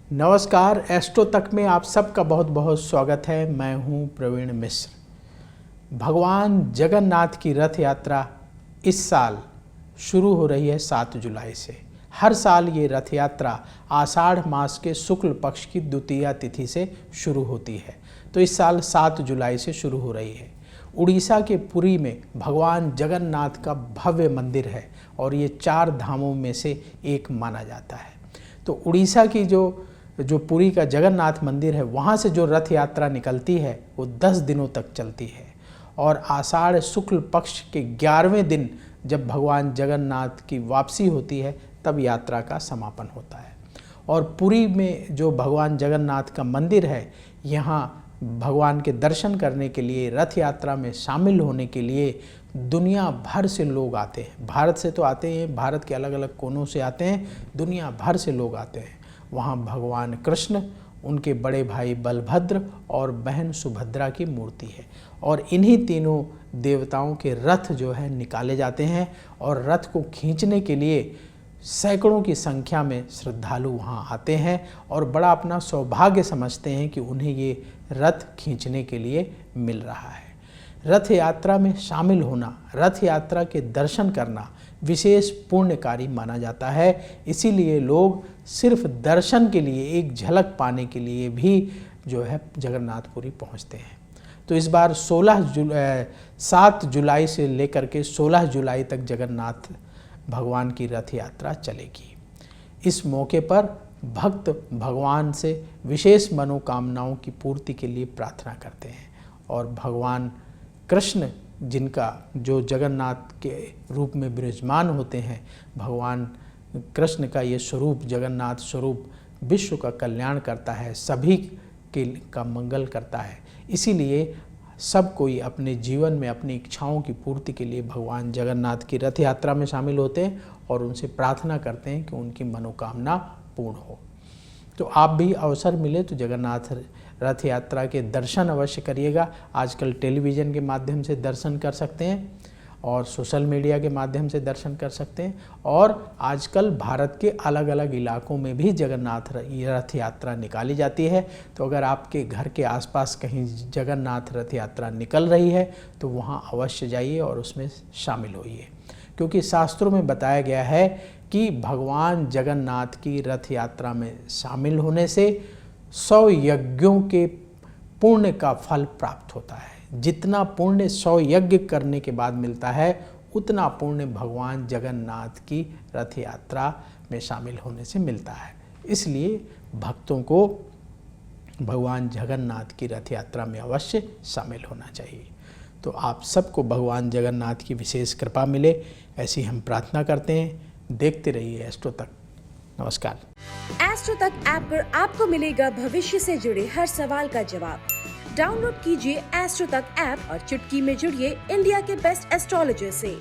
नमस्कार, एस्ट्रो तक में आप सबका बहुत बहुत स्वागत है। मैं हूं प्रवीण मिश्र। भगवान जगन्नाथ की रथ यात्रा इस साल शुरू हो रही है 7 जुलाई से। हर साल ये रथ यात्रा आषाढ़ मास के शुक्ल पक्ष की द्वितीया तिथि से शुरू होती है, तो इस साल 7 जुलाई से शुरू हो रही है। उड़ीसा के पुरी में भगवान जगन्नाथ का भव्य मंदिर है और ये 4 धामों में से एक माना जाता है। तो उड़ीसा की जो पुरी का जगन्नाथ मंदिर है, वहाँ से जो रथ यात्रा निकलती है वो 10 दिनों तक चलती है और आषाढ़ शुक्ल पक्ष के 11वें दिन जब भगवान जगन्नाथ की वापसी होती है तब यात्रा का समापन होता है। और पुरी में जो भगवान जगन्नाथ का मंदिर है, यहाँ भगवान के दर्शन करने के लिए, रथ यात्रा में शामिल होने के लिए दुनिया भर से लोग आते हैं। भारत से तो आते हैं, भारत के अलग अलग कोनों से आते हैं, दुनिया भर से लोग आते हैं। वहाँ भगवान कृष्ण, उनके बड़े भाई बलभद्र और बहन सुभद्रा की मूर्ति है और इन्हीं तीनों देवताओं के रथ जो है निकाले जाते हैं और रथ को खींचने के लिए सैकड़ों की संख्या में श्रद्धालु वहाँ आते हैं और बड़ा अपना सौभाग्य समझते हैं कि उन्हें ये रथ खींचने के लिए मिल रहा है। रथ यात्रा में शामिल होना, रथ यात्रा के दर्शन करना विशेष पुण्यकारी माना जाता है। इसीलिए लोग सिर्फ दर्शन के लिए, एक झलक पाने के लिए भी जो है जगन्नाथपुरी पहुंचते हैं। तो इस बार 7 जुलाई से लेकर के 16 जुलाई तक जगन्नाथ भगवान की रथ यात्रा चलेगी। इस मौके पर भक्त भगवान से विशेष मनोकामनाओं की पूर्ति के लिए प्रार्थना करते हैं और भगवान कृष्ण, जिनका जो जगन्नाथ के रूप में विराजमान होते हैं, भगवान कृष्ण का ये स्वरूप, जगन्नाथ स्वरूप विश्व का कल्याण करता है, सभी का मंगल करता है। इसीलिए सब कोई अपने जीवन में अपनी इच्छाओं की पूर्ति के लिए भगवान जगन्नाथ की रथ यात्रा में शामिल होते हैं और उनसे प्रार्थना करते हैं कि उनकी मनोकामना पूर्ण हो। तो आप भी अवसर मिले तो जगन्नाथ रथ यात्रा के दर्शन अवश्य करिएगा। आजकल टेलीविज़न के माध्यम से दर्शन कर सकते हैं और सोशल मीडिया के माध्यम से दर्शन कर सकते हैं और आजकल भारत के अलग अलग इलाकों में भी जगन्नाथ रथ यात्रा निकाली जाती है। तो अगर आपके घर के आसपास कहीं जगन्नाथ रथ यात्रा निकल रही है तो वहाँ अवश्य जाइए और उसमें शामिल होइए, क्योंकि शास्त्रों में बताया गया है कि भगवान जगन्नाथ की रथ यात्रा में शामिल होने से 100 यज्ञों के पुण्य का फल प्राप्त होता है। जितना पुण्य 100 यज्ञ करने के बाद मिलता है, उतना पुण्य भगवान जगन्नाथ की रथ यात्रा में शामिल होने से मिलता है। इसलिए भक्तों को भगवान जगन्नाथ की रथ यात्रा में अवश्य शामिल होना चाहिए। तो आप सबको भगवान जगन्नाथ की विशेष कृपा मिले, ऐसी हम प्रार्थना करते हैं। देखते रहिए एस्ट्रो तक। नमस्कार। एस्ट्रो तक ऐप पर आपको मिलेगा भविष्य से जुड़े हर सवाल का जवाब। डाउनलोड कीजिए एस्ट्रो तक ऐप और चुटकी में जुड़िए इंडिया के बेस्ट एस्ट्रोलॉजर से।